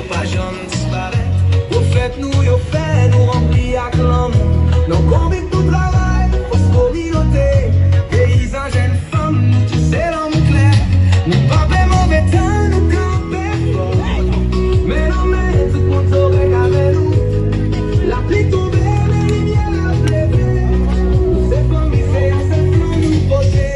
yo pas jamais disparaître. Au fait nous yo fait nous remplir avec l'amour. Non combien tout travail pour se communauté. Paysans, jeunes femmes, nous tu sais l'amour clair. Nous pas de mauvais temps, nous camper fort. Mais non mais tout le monde saurait qu'avec nous. La pluie tombée, les lumières la pleuvée. Nous c'est famille, c'est à cette flamme nous poser.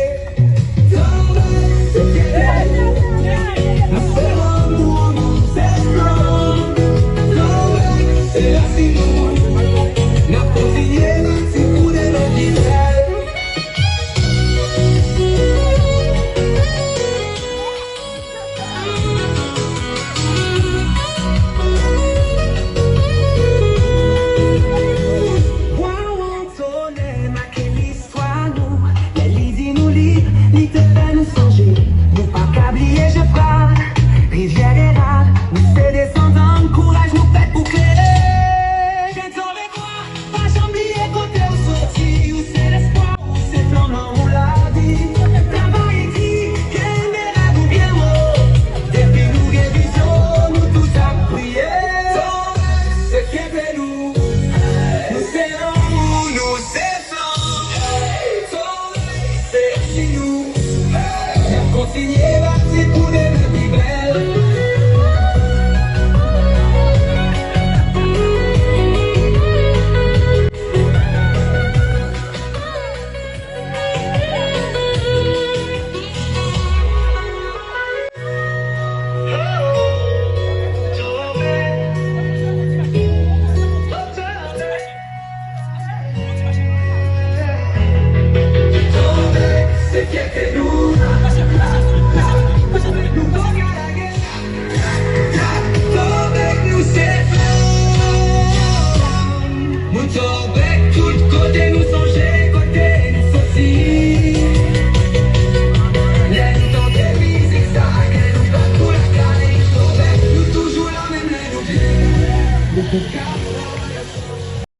Continuez bâti pour des plus belles. C'est qui est nous. Toujours la même, les